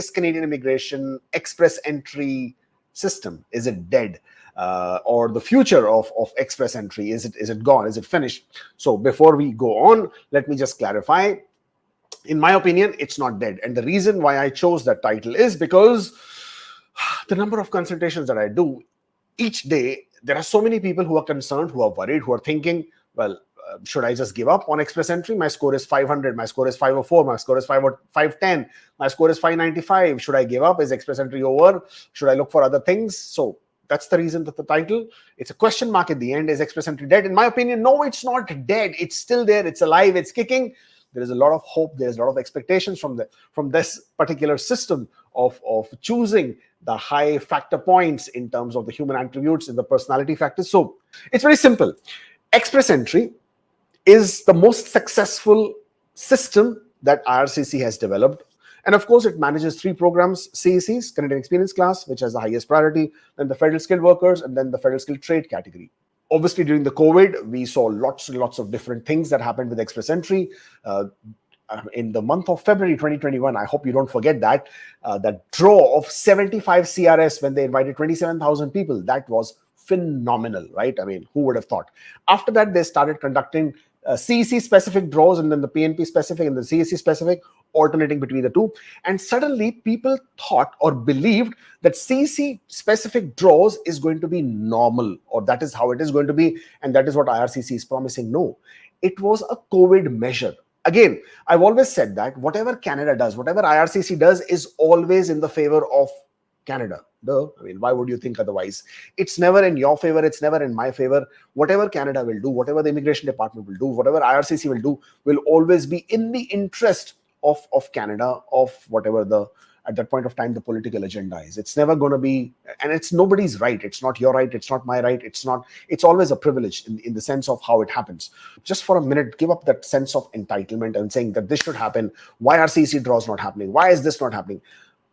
today's Canadian immigration express entry system, is it dead? Or the future of express entry, is it gone? Is it finished? So before we go on, let me just clarify. In my opinion, it's not dead. And the reason why I chose that title is because the number of consultations that I do each day, there are so many people who are concerned, who are worried, who are thinking, well, should I just give up on express entry? My score is 500, my score is 504, my score is 510, my score is 595. Should I give up? Is express entry over? Should I look for other things? So that's the reason that the title, it's a question mark at the end. Is express entry dead? In my opinion, no, it's not dead. It's still there. It's alive. It's kicking. There is a lot of hope. There's a lot of expectations from this particular system of choosing the high factor points in terms of the human attributes and the personality factors. So it's very simple. Express entry is the most successful system that IRCC has developed. And of course, it manages 3 programs: CECs, Canadian Experience Class, which has the highest priority, then the Federal Skilled Workers, and then the Federal Skilled Trade category. Obviously, during the COVID, we saw lots and lots of different things that happened with express entry. In the month of February 2021, I hope you don't forget that, that draw of 75 CRS when they invited 27,000 people, that was phenomenal, right? I mean, who would have thought? After that, they started conducting CEC specific draws, and then the PNP specific and the CEC specific, alternating between the two. And suddenly people thought or believed that CEC specific draws is going to be normal, or that is how it is going to be, and that is what IRCC is promising. No, it was a COVID measure. Again, I've always said that whatever Canada does, whatever IRCC does, is always in the favor of Canada. I mean, why would you think otherwise? It's never in your favor. It's never in my favor. Whatever Canada will do, whatever the immigration department will do, whatever IRCC will do, will always be in the interest of Canada, of whatever at that point of time the political agenda is. It's never going to be, and it's nobody's right. It's not your right. It's not my right. It's always a privilege in the sense of how it happens. Just for a minute, give up that sense of entitlement and saying that this should happen. Why are CEC draws not happening? Why is this not happening?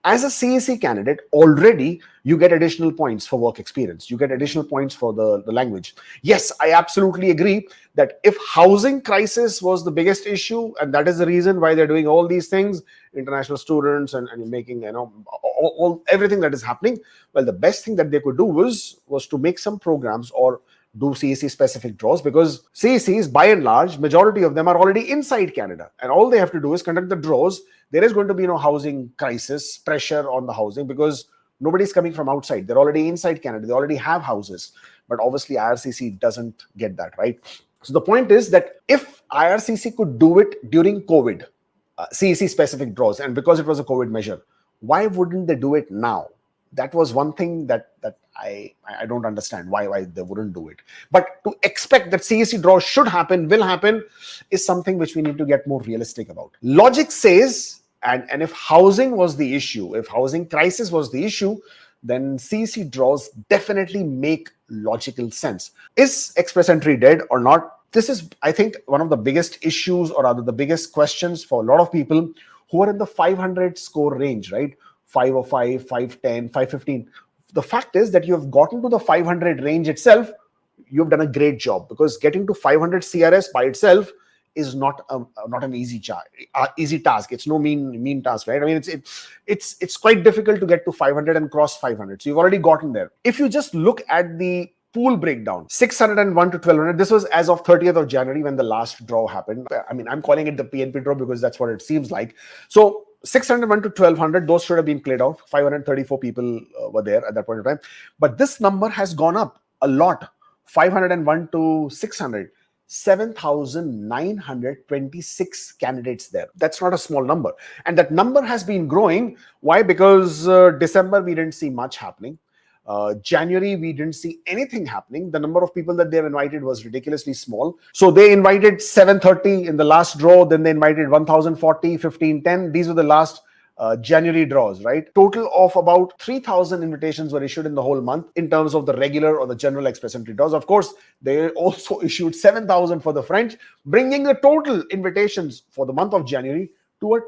As a CEC candidate, already you get additional points for work experience. You get additional points for the language. Yes, I absolutely agree that if housing crisis was the biggest issue, and that is the reason why they're doing all these things, international students and making, everything that is happening, well, the best thing that they could do was to make some programs or do CEC specific draws, because CECs, by and large, majority of them are already inside Canada, and all they have to do is conduct the draws. There is going to be no housing crisis, pressure on the housing, because nobody's coming from outside. They're already inside Canada. They already have houses. But obviously, IRCC doesn't get that, right? So the point is that if IRCC could do it during COVID, CEC specific draws, and because it was a COVID measure, why wouldn't they do it now? That was one thing that I don't understand why they wouldn't do it. But to expect that CEC draws should happen, will happen, is something which we need to get more realistic about. Logic says, and if housing was the issue, if housing crisis was the issue, then CEC draws definitely make logical sense. Is express entry dead or not? This is, I think, one of the biggest issues, or rather the biggest questions for a lot of people who are in the 500 score range, right? 505, 510, 515. The fact is that you have gotten to the 500 range itself. You've done a great job, because getting to 500 CRS by itself is not an easy task. It's no mean task, right? I mean, it's quite difficult to get to 500 and cross 500. So you've already gotten there. If you just look at the pool breakdown, 601 to 1200. This was as of 30th of January when the last draw happened. I mean, I'm calling it the PNP draw because that's what it seems like. So 601 to 1200, those should have been played out. 534 people were there at that point in time. But this number has gone up a lot. 501 to 600. 7,926 candidates there. That's not a small number. And that number has been growing. Why? Because December, we didn't see much happening. January, we didn't see anything happening. The number of people that they've invited was ridiculously small. So they invited 730 in the last draw. Then they invited 1,040, 1510. These were the last January draws, right? Total of about 3,000 invitations were issued in the whole month in terms of the regular or the general express entry draws. Of course, they also issued 7,000 for the French, bringing the total invitations for the month of January to a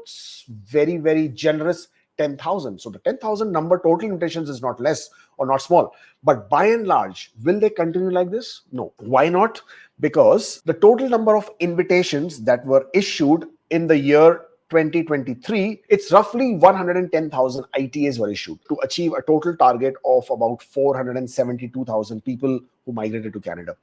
very, very generous 10,000. So the 10,000 number total invitations is not less or not small. But by and large, will they continue like this? No. Why not? Because the total number of invitations that were issued in the year 2023, it's roughly 110,000 ITAs were issued to achieve a total target of about 472,000 people who migrated to Canada.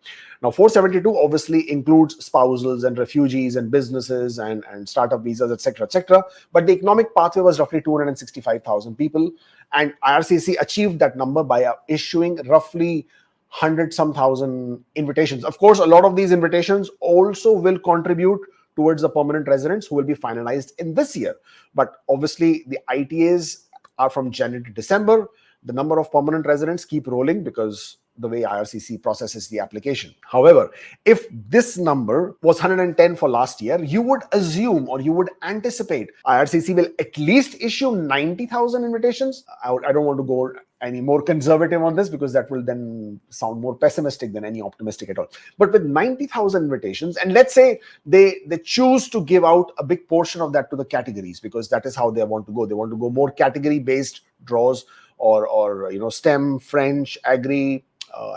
Now, 472 obviously includes spousals and refugees and businesses and startup visas, etc., etc. But the economic pathway was roughly 265,000 people, and IRCC achieved that number by issuing roughly 100-some thousand invitations. Of course, a lot of these invitations also will contribute towards the permanent residents who will be finalized in this year. But obviously, the ITAs are from January to December. The number of permanent residents keep rolling because the way IRCC processes the application. However, if this number was 110 for last year, you would assume or you would anticipate IRCC will at least issue 90,000 invitations. I don't want to go any more conservative on this because that will then sound more pessimistic than any optimistic at all. But with 90,000 invitations, and let's say they choose to give out a big portion of that to the categories because that is how they want to go. They want to go more category-based draws or STEM, French, Agri,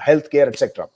healthcare, etc.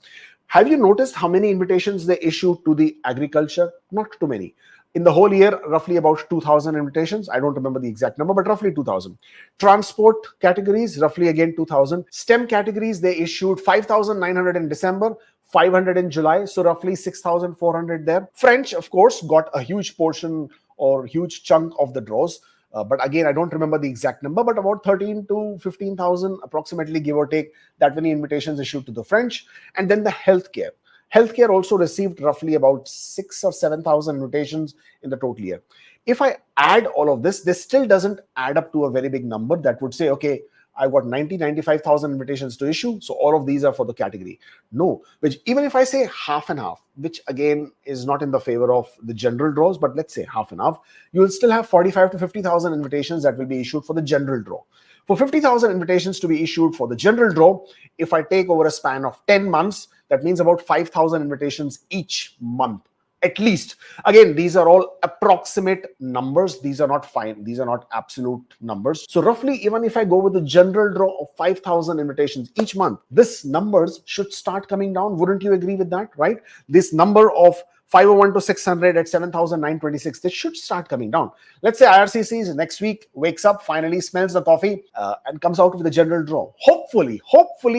Have you noticed how many invitations they issue to the agriculture? Not too many. In the whole year, roughly about 2,000 invitations. I don't remember the exact number, but roughly 2,000. Transport categories, roughly again 2,000. STEM categories, they issued 5,900 in December, 500 in July, so roughly 6,400 there. French, of course, got a huge portion or huge chunk of the draws. But again, I don't remember the exact number, but about 13 to 15,000 approximately, give or take, that many invitations issued to the French. And then the healthcare. Healthcare also received roughly about 6,000 or 7,000 invitations in the total year. If I add all of this still doesn't add up to a very big number that would say, okay, I've got 95,000 invitations to issue, so all of these are for the category. No, which even if I say half and half, which again is not in the favor of the general draws, but let's say half and half, you will still have 45 to 50,000 invitations that will be issued for the general draw. For 50,000 invitations to be issued for the general draw, if I take over a span of 10 months, that means about 5,000 invitations each month. At least. Again, these are all approximate numbers. These are not fine. These are not absolute numbers. So roughly, even if I go with the general draw of 5,000 invitations each month, this numbers should start coming down. Wouldn't you agree with that, right? This number of 501 to 600 at 7,926, this should start coming down. Let's say IRCC next week wakes up, finally smells the coffee and comes out with a general draw. Hopefully,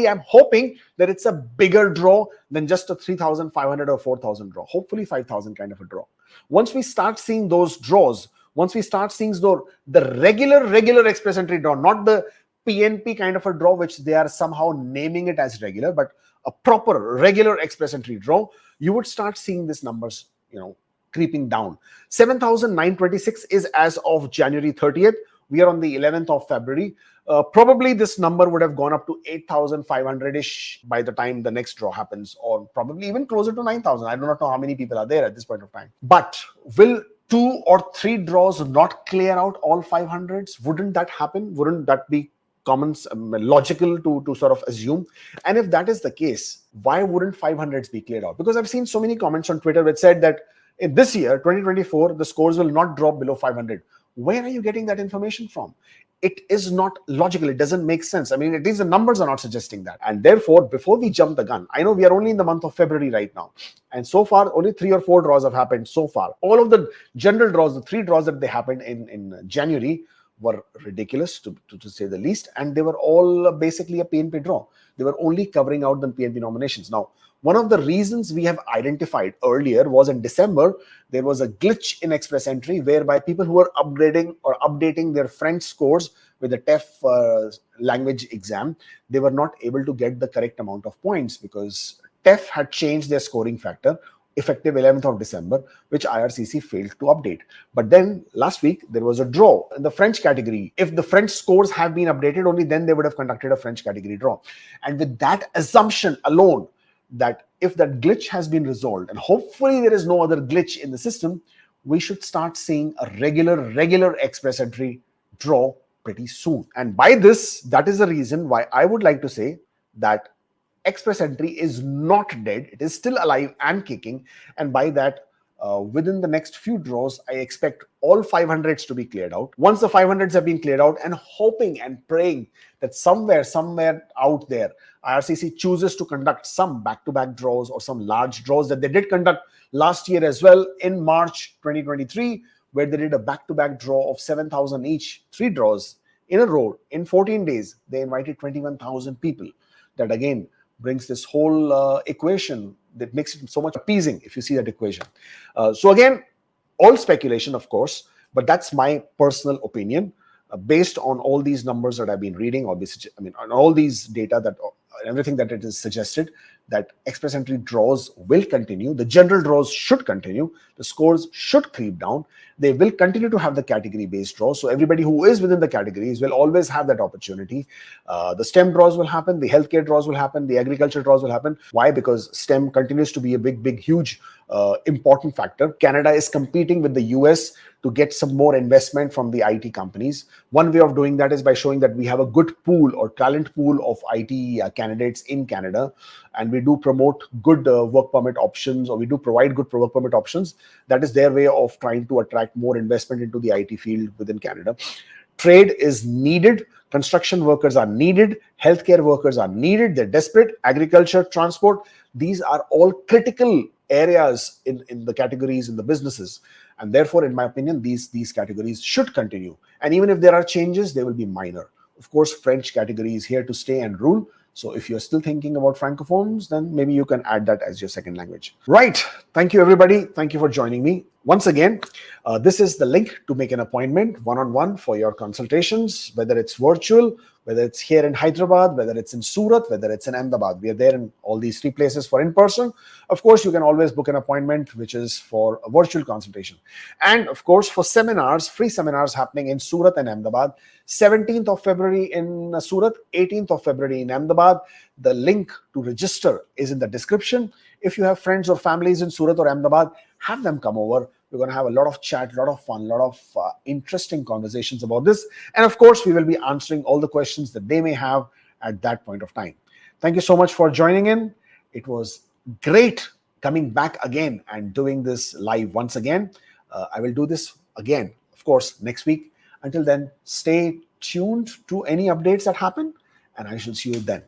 I'm hoping that it's a bigger draw than just a 3,500 or 4,000 draw. Hopefully 5,000 kind of a draw. Once we start seeing those draws, once we start seeing the regular express entry draw, not the PNP kind of a draw, which they are somehow naming it as regular, but a proper regular express entry draw, you would start seeing these numbers, creeping down. 7,926 is as of January 30th. We are on the 11th of February. Probably this number would have gone up to 8,500-ish by the time the next draw happens, or probably even closer to 9,000. I do not know how many people are there at this point of time. But will 2 or 3 draws not clear out all 500s? Wouldn't that happen? Wouldn't that be common, logical to sort of assume? And if that is the case, why wouldn't 500s be cleared out? Because I've seen so many comments on Twitter which said that in this year, 2024, the scores will not drop below 500. Where are you getting that information from? It is not logical. It doesn't make sense. I mean, at least the numbers are not suggesting that. And therefore, before we jump the gun, I know we are only in the month of February right now. And so far, only 3 or 4 draws have happened so far. All of the general draws, the 3 draws that they happened in January, were ridiculous to say the least, and they were all basically a PNP draw. They were only covering out the PNP nominations. Now, one of the reasons we have identified earlier was in December, there was a glitch in express entry whereby people who were upgrading or updating their French scores with the TEF language exam, they were not able to get the correct amount of points because TEF had changed their scoring factor effective 11th of December, which IRCC failed to update. But then last week, there was a draw in the French category. If the French scores have been updated, only then they would have conducted a French category draw. And with that assumption alone, that if that glitch has been resolved, and hopefully there is no other glitch in the system, we should start seeing a regular express entry draw pretty soon. And by this, that is the reason why I would like to say that express entry is not dead. It is still alive and kicking. And by that, within the next few draws, I expect all 500s to be cleared out. Once the 500s have been cleared out, and hoping and praying that somewhere out there, IRCC chooses to conduct some back-to-back draws or some large draws that they did conduct last year as well in March 2023, where they did a back-to-back draw of 7,000 each, 3 draws in a row in 14 days. They invited 21,000 people. That again brings this whole equation that makes it so much appeasing if you see that equation. So again, all speculation, of course, but that's my personal opinion based on all these numbers that I've been reading, obviously, on all these data that everything that it is suggested, that express entry draws will continue. The general draws should continue. The scores should creep down. They will continue to have the category-based draws. So everybody who is within the categories will always have that opportunity. The STEM draws will happen. The healthcare draws will happen. The agriculture draws will happen. Why? Because STEM continues to be a big, huge, important factor. Canada is competing with the US to get some more investment from the IT companies. One way of doing that is by showing that we have a good pool or talent pool of IT candidates in Canada, and we do promote good work permit options, or we do provide good work permit options. That is their way of trying to attract more investment into the IT field within Canada. Trade is needed. Construction workers are needed. Healthcare workers are needed. They're desperate. Agriculture, transport, these are all critical areas in the categories, in the businesses. And therefore, in my opinion, these categories should continue. And even if there are changes, they will be minor. Of course, French category is here to stay and rule. So if you're still thinking about Francophones, then maybe you can add that as your second language. Right. Thank you, everybody. Thank you for joining me. Once again, this is the link to make an appointment one-on-one for your consultations, whether it's virtual, whether it's here in Hyderabad, whether it's in Surat, whether it's in Ahmedabad. We are there in all these 3 places for in-person. Of course, you can always book an appointment, which is for a virtual consultation. And of course, for seminars, free seminars happening in Surat and Ahmedabad, 17th of February in Surat, 18th of February in Ahmedabad. The link to register is in the description. If you have friends or families in Surat or Ahmedabad, have them come over. We're going to have a lot of chat, a lot of fun, a lot of interesting conversations about this. And of course, we will be answering all the questions that they may have at that point of time. Thank you so much for joining in. It was great coming back again and doing this live once again. I will do this again, of course, next week. Until then, stay tuned to any updates that happen, and I shall see you then.